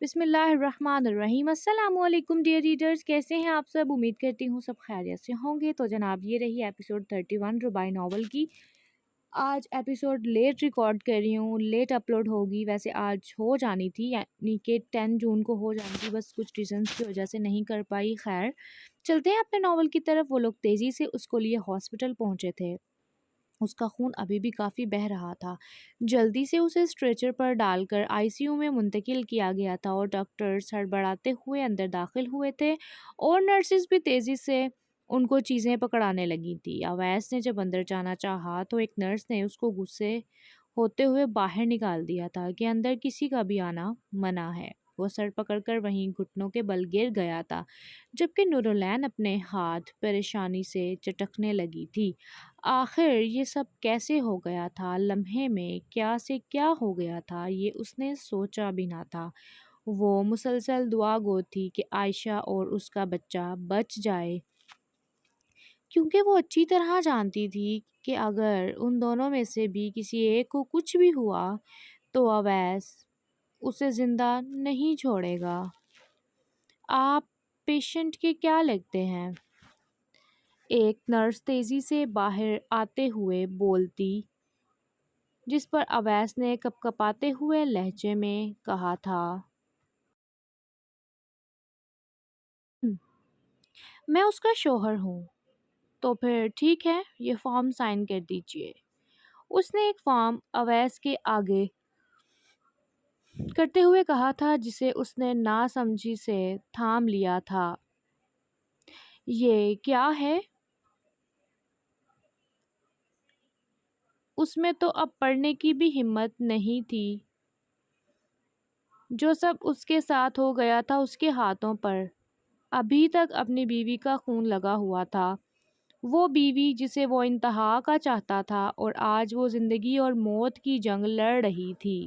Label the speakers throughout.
Speaker 1: بسم اللہ الرحمن الرحیم۔ السلام علیکم ڈیئر ریڈرز، کیسے ہیں آپ سب؟ امید کرتی ہوں سب خیریت سے ہوں گے۔ تو جناب یہ رہی ایپیسوڈ 31 رباعی ناول کی۔ آج ایپیسوڈ لیٹ ریکارڈ کر رہی ہوں، لیٹ اپلوڈ ہوگی، ویسے آج ہو جانی تھی، یعنی کہ 10 جون کو ہو جانی تھی، بس کچھ ریزنس کی وجہ سے نہیں کر پائی۔ خیر چلتے ہیں اپنے ناول کی طرف۔ وہ لوگ تیزی سے اس کو لیے ہاسپٹل پہنچے تھے۔ اس کا خون ابھی بھی کافی بہہ رہا تھا۔ جلدی سے اسے اسٹریچر پر ڈال کر آئی سی یو میں منتقل کیا گیا تھا اور ڈاکٹرز ہڑبڑاتے ہوئے اندر داخل ہوئے تھے اور نرسز بھی تیزی سے ان کو چیزیں پکڑانے لگی تھی۔ اویس نے جب اندر جانا چاہا تو ایک نرس نے اس کو غصے ہوتے ہوئے باہر نکال دیا تھا کہ اندر کسی کا بھی آنا منع ہے۔ وہ سر پکڑ کر وہیں گھٹنوں کے بل گر گیا تھا، جبکہ نورالعین اپنے ہاتھ پریشانی سے چٹکنے لگی تھی۔ آخر یہ سب کیسے ہو گیا تھا؟ لمحے میں کیا سے کیا ہو گیا تھا، یہ اس نے سوچا بھی نہ تھا۔ وہ مسلسل دعا گو تھی کہ عائشہ اور اس کا بچہ بچ جائے، کیونکہ وہ اچھی طرح جانتی تھی کہ اگر ان دونوں میں سے بھی کسی ایک کو کچھ بھی ہوا تو اویس اسے زندہ نہیں چھوڑے گا۔ آپ پیشنٹ کے کیا لگتے ہیں؟ ایک نرس تیزی سے باہر آتے ہوئے بولتی، جس پر اویس نے کپکپاتے ہوئے لہجے میں کہا تھا، میں اس کا شوہر ہوں۔ تو پھر ٹھیک ہے، یہ فارم سائن کر دیجئے۔ اس نے ایک فارم اویس کے آگے کرتے ہوئے کہا تھا، جسے اس نے ناسمجھی سے تھام لیا تھا۔ یہ کیا ہے؟ اس میں تو اب پڑھنے کی بھی ہمت نہیں تھی۔ جو سب اس کے ساتھ ہو گیا تھا اس کے ہاتھوں پر ابھی تک اپنی بیوی کا خون لگا ہوا تھا، وہ بیوی جسے وہ انتہا کا چاہتا تھا، اور آج وہ زندگی اور موت کی جنگ لڑ رہی تھی۔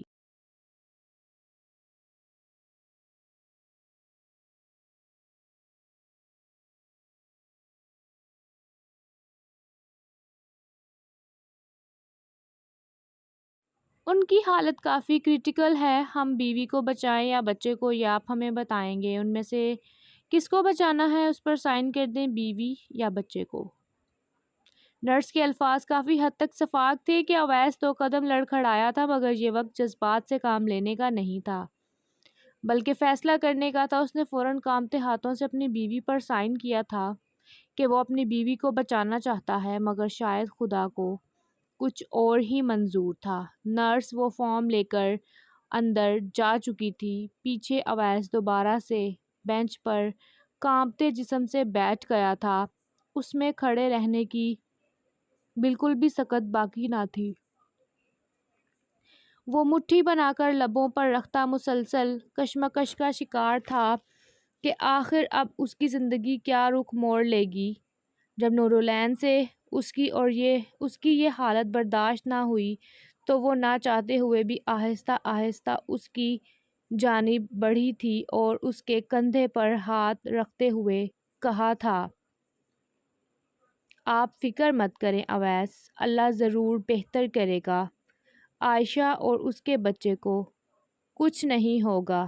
Speaker 1: ان کی حالت کافی کریٹیکل ہے، ہم بیوی کو بچائیں یا بچے کو، یہ آپ ہمیں بتائیں گے۔ ان میں سے کس کو بچانا ہے، اس پر سائن کر دیں، بیوی یا بچے کو۔ نرس کے الفاظ کافی حد تک شفاف تھے کہ اویس 2 قدم لڑکھڑایا تھا، مگر یہ وقت جذبات سے کام لینے کا نہیں تھا، بلکہ فیصلہ کرنے کا تھا۔ اس نے فوراً کانپتے ہاتھوں سے اپنی بیوی پر سائن کیا تھا کہ وہ اپنی بیوی کو بچانا چاہتا ہے، مگر شاید خدا کو کچھ اور ہی منظور تھا۔ نرس وہ فارم لے کر اندر جا چکی تھی۔ پیچھے اویس دوبارہ سے بینچ پر کانپتے جسم سے بیٹھ گیا تھا۔ اس میں کھڑے رہنے کی بالکل بھی سکت باقی نہ تھی۔ وہ مٹھی بنا کر لبوں پر رکھتا مسلسل کشمکش کا شکار تھا کہ آخر اب اس کی زندگی کیا رخ موڑ لے گی۔ جب نورالعین سے اس کی یہ حالت برداشت نہ ہوئی تو وہ نہ چاہتے ہوئے بھی آہستہ آہستہ اس کی جانب بڑھی تھی اور اس کے کندھے پر ہاتھ رکھتے ہوئے کہا تھا، آپ فکر مت کریں اویس، اللہ ضرور بہتر کرے گا، عائشہ اور اس کے بچے کو کچھ نہیں ہوگا۔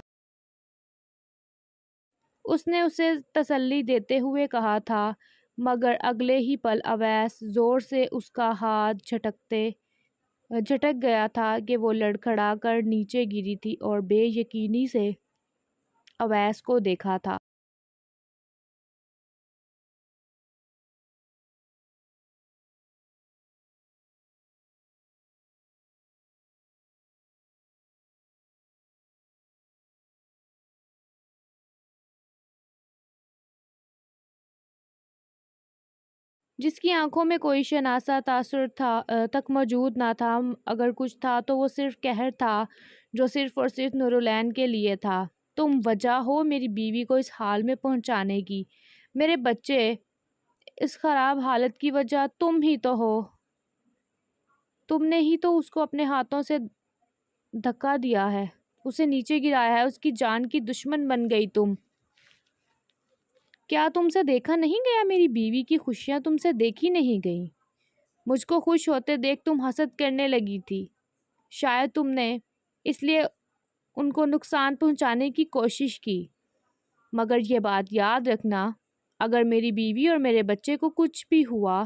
Speaker 1: اس نے اسے تسلی دیتے ہوئے کہا تھا، مگر اگلے ہی پل اویس زور سے اس کا ہاتھ جھٹک گیا تھا کہ وہ لڑکھڑا کر نیچے گری تھی اور بے یقینی سے اویس کو دیکھا تھا۔ جس کی آنکھوں میں کوئی شناسا تاثر تک موجود نہ تھا، اگر کچھ تھا تو وہ صرف قہر تھا، جو صرف اور صرف نورالعین کے لیے تھا۔ تم وجہ ہو میری بیوی کو اس حال میں پہنچانے کی، میرے بچے اس خراب حالت کی وجہ تم ہی تو ہو۔ تم نے ہی تو اس کو اپنے ہاتھوں سے دھکا دیا ہے، اسے نیچے گرایا ہے، اس کی جان کی دشمن بن گئی تم۔ کیا تم سے دیکھا نہیں گیا؟ میری بیوی کی خوشیاں تم سے دیکھی نہیں گئیں؟ مجھ کو خوش ہوتے دیکھ تم حسد کرنے لگی تھی، شاید تم نے اس لیے ان کو نقصان پہنچانے کی کوشش کی، مگر یہ بات یاد رکھنا، اگر میری بیوی اور میرے بچے کو کچھ بھی ہوا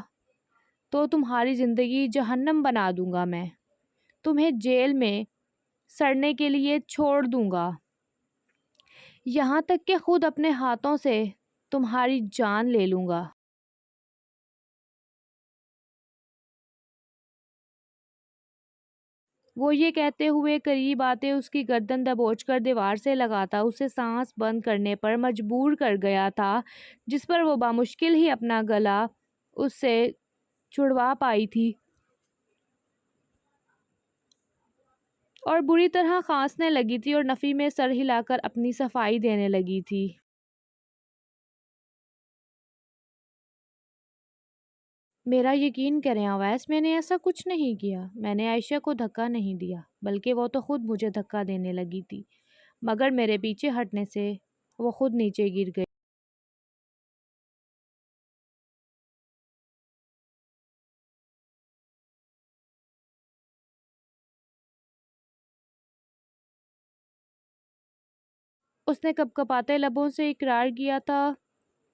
Speaker 1: تو تمہاری زندگی جہنم بنا دوں گا میں، تمہیں جیل میں سڑنے کے لیے چھوڑ دوں گا، یہاں تک کہ خود اپنے ہاتھوں سے تمہاری جان لے لوں گا۔ وہ یہ کہتے ہوئے قریب آتے اس کی گردن دبوچ کر دیوار سے لگاتا اسے سانس بند کرنے پر مجبور کر گیا تھا، جس پر وہ بامشکل ہی اپنا گلا اس سے چھڑوا پائی تھی اور بری طرح کھانسنے لگی تھی اور نفی میں سر ہلا کر اپنی صفائی دینے لگی تھی۔ میرا یقین کریں اویس، میں نے ایسا کچھ نہیں کیا، میں نے عائشہ کو دھکا نہیں دیا، بلکہ وہ تو خود مجھے دھکا دینے لگی تھی، مگر میرے پیچھے ہٹنے سے وہ خود نیچے گر گئی۔ اس نے کپ کپاتے لبوں سے اقرار کیا تھا،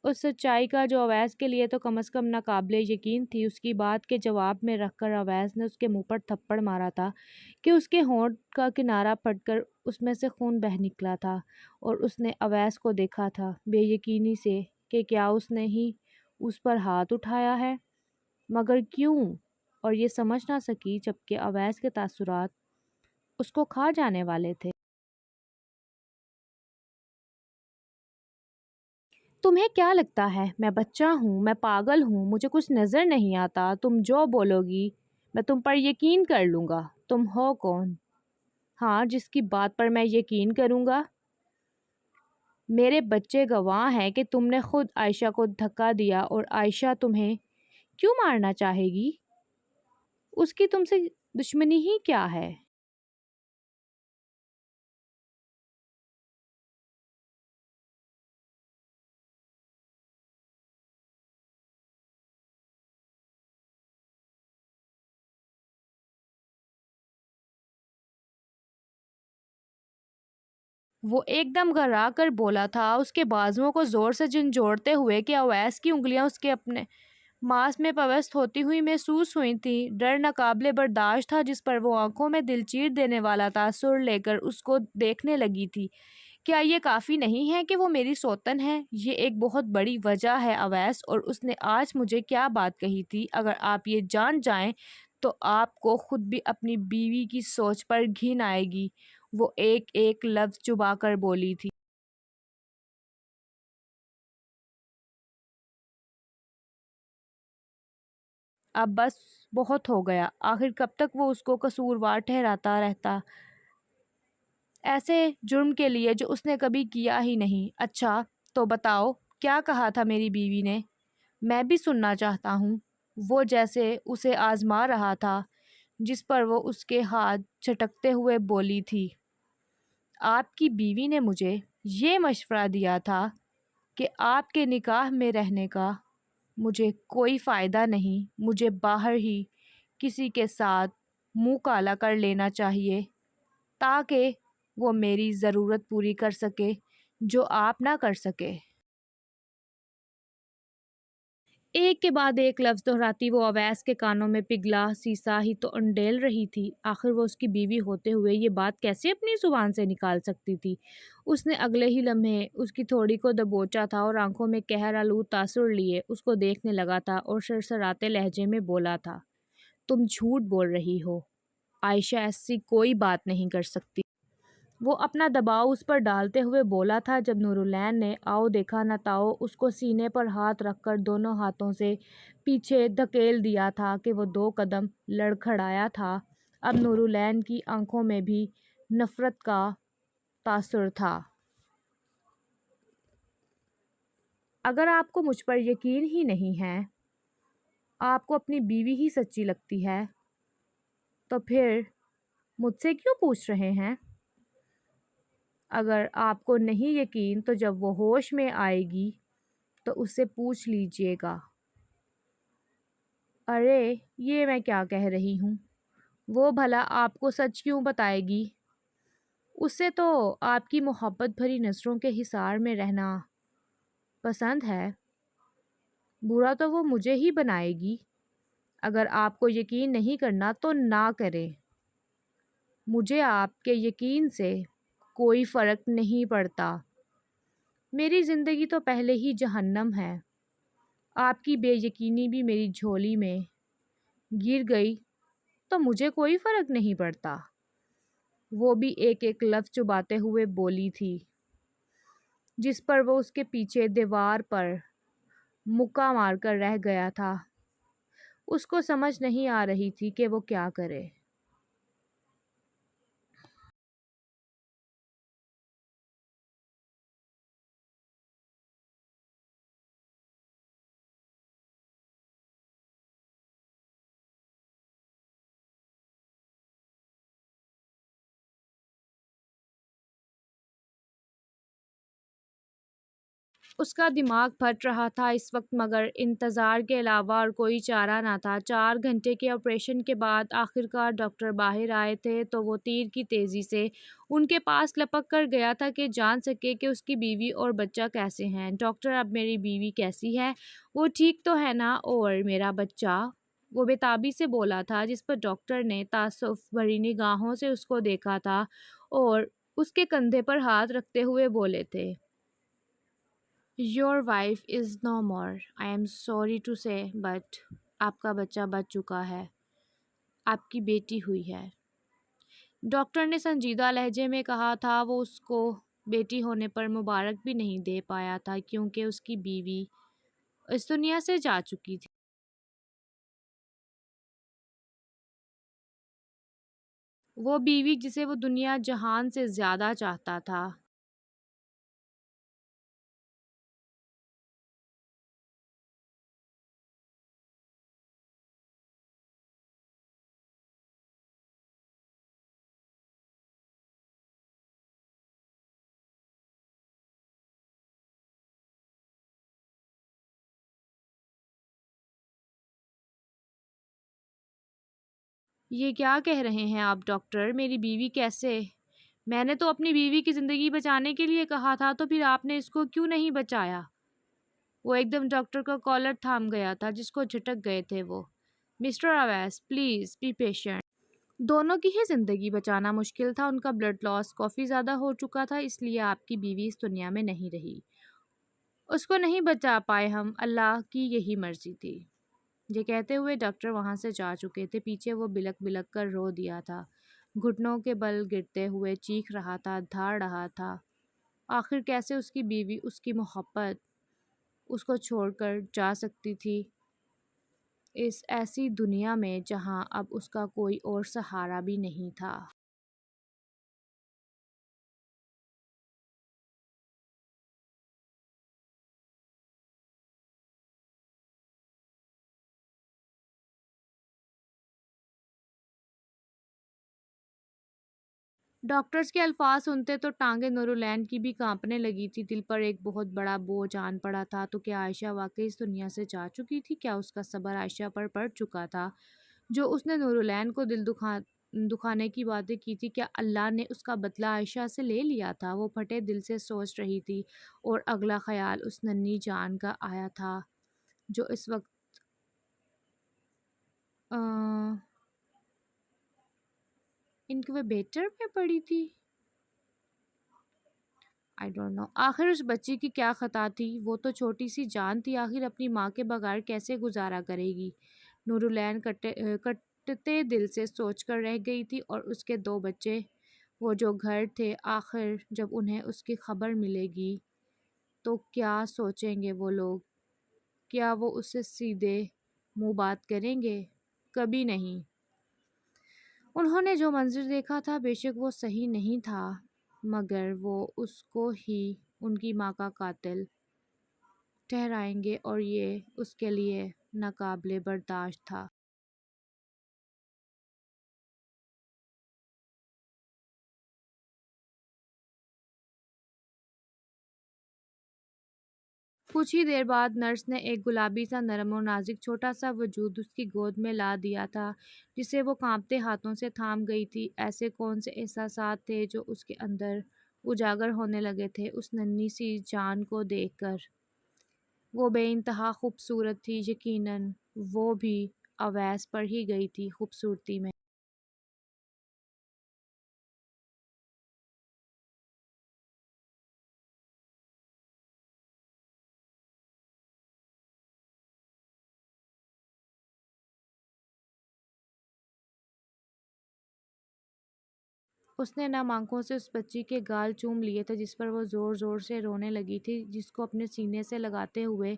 Speaker 1: اس سچائی کا جو اویس کے لیے تو کم از کم ناقابل یقین تھی۔ اس کی بات کے جواب میں رکھ کر اویس نے اس کے منہ پر تھپڑ مارا تھا کہ اس کے ہونٹ کا کنارہ پھٹ کر اس میں سے خون بہہ نکلا تھا، اور اس نے اویس کو دیکھا تھا بے یقینی سے کہ کیا اس نے ہی اس پر ہاتھ اٹھایا ہے، مگر کیوں، اور یہ سمجھ نہ سکی جبکہ اویس کے تاثرات اس کو کھا جانے والے تھے۔ تمہیں کیا لگتا ہے میں بچہ ہوں، میں پاگل ہوں، مجھے کچھ نظر نہیں آتا؟ تم جو بولو گی میں تم پر یقین کر لوں گا۔ تم ہو کون؟ ہاں، جس کی بات پر میں یقین کروں گا؟ میرے بچے گواہ ہیں کہ تم نے خود عائشہ کو دھکا دیا، اور عائشہ تمہیں کیوں مارنا چاہے گی؟ اس کی تم سے دشمنی ہی کیا ہے؟ وہ ایک دم گھرا کر بولا تھا، اس کے بازوؤں کو زور سے جھنجھوڑتے ہوئے کہ اویس کی انگلیاں اس کے اپنے ماس میں پیوست ہوتی ہوئی محسوس ہوئی تھیں۔ ڈر ناقابل برداشت تھا جس پر وہ آنکھوں میں دل چیر دینے والا تاثر لے کر اس کو دیکھنے لگی تھی۔ کیا یہ کافی نہیں ہے کہ وہ میری سوتن ہے؟ یہ ایک بہت بڑی وجہ ہے اویس، اور اس نے آج مجھے کیا بات کہی تھی، اگر آپ یہ جان جائیں تو آپ کو خود بھی اپنی بیوی کی سوچ پر گھن آئے گی۔ وہ ایک ایک لفظ چبا کر بولی تھی۔ اب بس بہت ہو گیا، آخر کب تک وہ اس کو قصوروار ٹھہراتا رہتا ایسے جرم کے لیے جو اس نے کبھی کیا ہی نہیں؟ اچھا تو بتاؤ، کیا کہا تھا میری بیوی نے؟ میں بھی سننا چاہتا ہوں۔ وہ جیسے اسے آزما رہا تھا، جس پر وہ اس کے ہاتھ جھٹکتے ہوئے بولی تھی، آپ کی بیوی نے مجھے یہ مشورہ دیا تھا کہ آپ کے نکاح میں رہنے کا مجھے کوئی فائدہ نہیں، مجھے باہر ہی کسی کے ساتھ منہ کالا کر لینا چاہیے تاکہ وہ میری ضرورت پوری کر سکے جو آپ نہ کر سکے۔ ایک کے بعد ایک لفظ دہراتی وہ اویس کے کانوں میں پگھلا سیسا ہی تو انڈیل رہی تھی۔ آخر وہ اس کی بیوی ہوتے ہوئے یہ بات کیسے اپنی زبان سے نکال سکتی تھی؟ اس نے اگلے ہی لمحے اس کی تھوڑی کو دبوچا تھا اور آنکھوں میں قہر آلود تاثر لیے اس کو دیکھنے لگا تھا اور سرسراتے لہجے میں بولا تھا، تم جھوٹ بول رہی ہو، عائشہ ایسی کوئی بات نہیں کر سکتی۔ وہ اپنا دباؤ اس پر ڈالتے ہوئے بولا تھا جب نورالعین نے آؤ دیکھا نہ تاؤ اس کو سینے پر ہاتھ رکھ کر دونوں ہاتھوں سے پیچھے دھکیل دیا تھا کہ وہ 2 قدم لڑکھڑایا تھا۔ اب نورالعین کی آنکھوں میں بھی نفرت کا تاثر تھا۔ اگر آپ کو مجھ پر یقین ہی نہیں ہے، آپ کو اپنی بیوی ہی سچی لگتی ہے، تو پھر مجھ سے کیوں پوچھ رہے ہیں؟ اگر آپ کو نہیں یقین تو جب وہ ہوش میں آئے گی تو اس سے پوچھ لیجئے گا۔ ارے یہ میں کیا کہہ رہی ہوں، وہ بھلا آپ کو سچ کیوں بتائے گی؟ اسے تو آپ کی محبت بھری نظروں کے حصار میں رہنا پسند ہے۔ برا تو وہ مجھے ہی بنائے گی۔ اگر آپ کو یقین نہیں کرنا تو نہ کریں۔ مجھے آپ کے یقین سے کوئی فرق نہیں پڑتا۔ میری زندگی تو پہلے ہی جہنم ہے۔ آپ کی بے یقینی بھی میری جھولی میں گر گئی تو مجھے کوئی فرق نہیں پڑتا۔ وہ بھی ایک ایک لفظ چباتے ہوئے بولی تھی، جس پر وہ اس کے پیچھے دیوار پر مکہ مار کر رہ گیا تھا۔ اس کو سمجھ نہیں آ رہی تھی کہ وہ کیا کرے۔ اس کا دماغ پھٹ رہا تھا اس وقت، مگر انتظار کے علاوہ اور کوئی چارہ نہ تھا۔ 4 گھنٹے کے آپریشن کے بعد آخرکار ڈاکٹر باہر آئے تھے تو وہ تیر کی تیزی سے ان کے پاس لپک کر گیا تھا کہ جان سکے کہ اس کی بیوی اور بچہ کیسے ہیں۔ ڈاکٹر، اب میری بیوی کیسی ہے؟ وہ ٹھیک تو ہے نا؟ اور میرا بچہ؟ وہ بےتابی سے بولا تھا، جس پر ڈاکٹر نے تعصب بھری نگاہوں سے اس کو دیکھا تھا اور اس کے کندھے پر ہاتھ رکھتے ہوئے بولے تھے، Your wife is no more. I am sorry to say, but آپ کا بچہ بچ چکا ہے۔ آپ کی بیٹی ہوئی ہے۔ ڈاکٹر نے سنجیدہ لہجے میں کہا تھا۔ وہ اس کو بیٹی ہونے پر مبارک بھی نہیں دے پایا تھا کیونکہ اس کی بیوی اس دنیا سے جا چکی تھی۔ وہ بیوی جسے وہ دنیا جہان سے زیادہ چاہتا تھا۔ یہ کیا کہہ رہے ہیں آپ ڈاکٹر؟ میری بیوی کیسے؟ میں نے تو اپنی بیوی کی زندگی بچانے کے لیے کہا تھا، تو پھر آپ نے اس کو کیوں نہیں بچایا؟ وہ ایک دم ڈاکٹر کا کالر تھام گیا تھا، جس کو جھٹک گئے تھے وہ۔ Mister Awais, please be patient. دونوں کی ہی زندگی بچانا مشکل تھا۔ ان کا بلڈ لاس کافی زیادہ ہو چکا تھا، اس لیے آپ کی بیوی اس دنیا میں نہیں رہی۔ اس کو نہیں بچا پائے ہم، اللہ کی یہی مرضی تھی۔ یہ کہتے ہوئے ڈاکٹر وہاں سے جا چکے تھے۔ پیچھے وہ بلک بلک کر رو دیا تھا، گھٹنوں کے بل گرتے ہوئے چیخ رہا تھا، دھاڑ رہا تھا۔ آخر کیسے اس کی بیوی، اس کی محبت اس کو چھوڑ کر جا سکتی تھی اس ایسی دنیا میں جہاں اب اس کا کوئی اور سہارا بھی نہیں تھا۔ ڈاکٹرز کے الفاظ سنتے تو ٹانگیں نورالعین کی بھی کانپنے لگی تھی۔ دل پر ایک بہت بڑا بوجھ آن پڑا تھا۔ تو کیا عائشہ واقعی اس دنیا سے جا چکی تھی؟ کیا اس کا صبر عائشہ پر پڑ چکا تھا؟ جو اس نے نورالعین کو دل دکھانے کی باتیں کی تھی، کیا اللہ نے اس کا بدلہ عائشہ سے لے لیا تھا؟ وہ پھٹے دل سے سوچ رہی تھی، اور اگلا خیال اس ننھی جان کا آیا تھا جو اس وقت انکویبیٹر میں پڑی تھی۔ I don't know۔ آخر اس بچی کی کیا خطا تھی؟ وہ تو چھوٹی سی جان تھی، آخر اپنی ماں کے بغیر کیسے گزارا کرے گی؟ نورالعین کٹتے دل سے سوچ کر رہ گئی تھی، اور اس کے 2 بچے، وہ جو گھر تھے، آخر جب انہیں اس کی خبر ملے گی تو کیا سوچیں گے وہ لوگ؟ کیا وہ اس سے سیدھے منہ بات کریں گے؟ کبھی نہیں۔ انہوں نے جو منظر دیکھا تھا، بے شک وہ صحیح نہیں تھا، مگر وہ اس کو ہی ان کی ماں کا قاتل ٹھہرائیں گے، اور یہ اس کے لیے ناقابل برداشت تھا۔ کچھ ہی دیر بعد نرس نے ایک گلابی سا نرم اور نازک چھوٹا سا وجود اس کی گود میں لا دیا تھا، جسے وہ کانپتے ہاتھوں سے تھام گئی تھی۔ ایسے کون سے احساسات تھے جو اس کے اندر اجاگر ہونے لگے تھے اس ننھی سی جان کو دیکھ کر؟ وہ بے انتہا خوبصورت تھی، یقیناً وہ بھی اویس پر ہی گئی تھی خوبصورتی میں۔ اس نے نم آنکھوں سے اس بچی کے گال چوم لیے تھے جس پر وہ زور زور سے رونے لگی تھی، جس کو اپنے سینے سے لگاتے ہوئے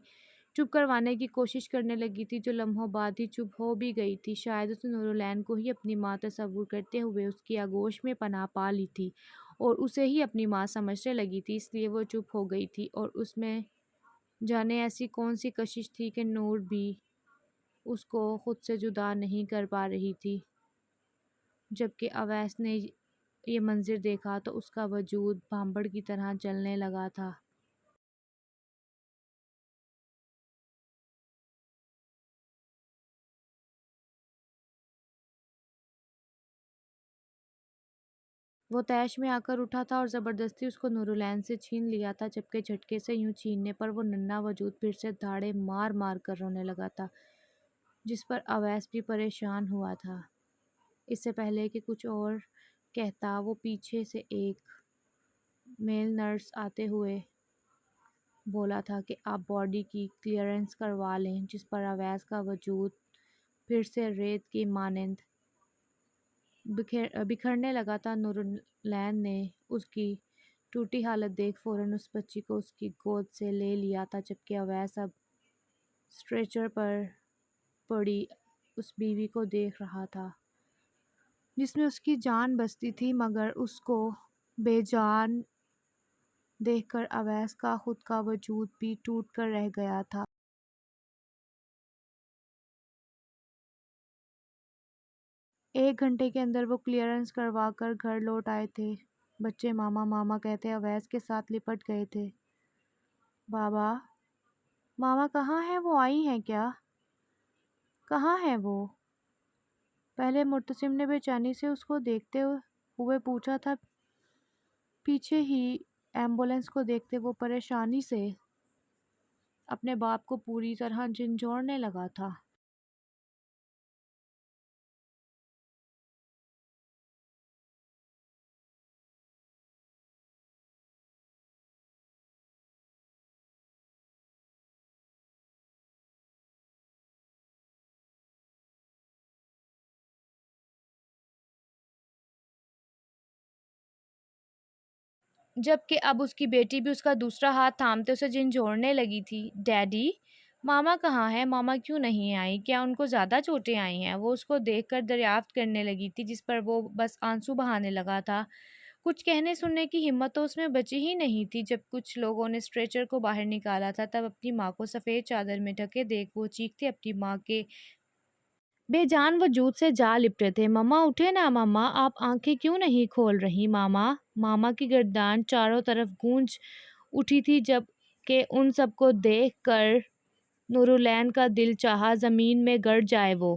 Speaker 1: چپ کروانے کی کوشش کرنے لگی تھی، جو لمحوں بعد ہی چپ ہو بھی گئی تھی۔ شاید اس نے نورالعین کو ہی اپنی ماں تصور کرتے ہوئے اس کی آغوش میں پناہ پا لی تھی اور اسے ہی اپنی ماں سمجھنے لگی تھی، اس لیے وہ چپ ہو گئی تھی۔ اور اس میں جانے ایسی کون سی کشش تھی کہ نور بھی اس کو خود سے جدا نہیں کر پا رہی تھی۔ جبکہ اویس نے یہ منظر دیکھا تو اس کا وجود بھانبڑ کی طرح جلنے لگا تھا۔ وہ طیش میں آ کر اٹھا تھا اور زبردستی اس کو نورالعین سے چھین لیا تھا، جبکہ جھٹکے سے یوں چھیننے پر وہ ننھا وجود پھر سے دھاڑے مار مار کر رونے لگا تھا، جس پر اویس بھی پریشان ہوا تھا۔ اس سے پہلے کہ کچھ اور کہتا، وہ پیچھے سے ایک میل نرس آتے ہوئے بولا تھا کہ آپ باڈی کی کلیئرنس کروا لیں، جس پر اویس کا وجود پھر سے ریت کی مانند بکھرنے لگا تھا۔ نورالعین نے اس کی ٹوٹی حالت دیکھ فوراً اس بچی کو اس کی گود سے لے لیا تھا، جبکہ اویس اب اسٹریچر پر پڑی اس بیوی کو دیکھ رہا تھا جس میں اس کی جان بستی تھی، مگر اس کو بے جان دیکھ کر اویس کا خود کا وجود بھی ٹوٹ کر رہ گیا تھا۔ 1 گھنٹے کے اندر وہ کلیئرنس کروا کر گھر لوٹ آئے تھے۔ بچے ماما ماما کہتے اویس کے ساتھ لپٹ گئے تھے۔ بابا، ماما کہاں ہیں؟ وہ آئی ہیں کیا؟ کہاں ہیں وہ؟ پہلے مرتسم نے بے چینی سے اس کو دیکھتے ہوئے پوچھا تھا۔ پیچھے ہی ایمبولینس کو دیکھتے وہ پریشانی سے اپنے باپ کو پوری طرح جھنجھوڑنے لگا تھا۔ جبکہ اب اس کی بیٹی بھی اس کا دوسرا ہاتھ تھامتے اسے جھنجھوڑنے لگی تھی۔ ڈیڈی، ماما کہاں ہے؟ ماما کیوں نہیں آئی؟ کیا ان کو زیادہ چوٹیں آئی ہیں؟ وہ اس کو دیکھ کر دریافت کرنے لگی تھی، جس پر وہ بس آنسو بہانے لگا تھا۔ کچھ کہنے سننے کی ہمت تو اس میں بچی ہی نہیں تھی۔ جب کچھ لوگوں نے اسٹریچر کو باہر نکالا تھا، تب اپنی ماں کو سفید چادر میں ڈھکے دیکھ وہ چیختے اپنی ماں کے بے جان وجود سے جا لپٹے تھے۔ مما اٹھے نا مما، آپ آنکھیں کیوں نہیں کھول رہی ماما؟ ماما کی گردان چاروں طرف گونج اٹھی تھی، جب کہ ان سب کو دیکھ کر نورالعین کا دل چاہا زمین میں گڑ جائے۔ وہ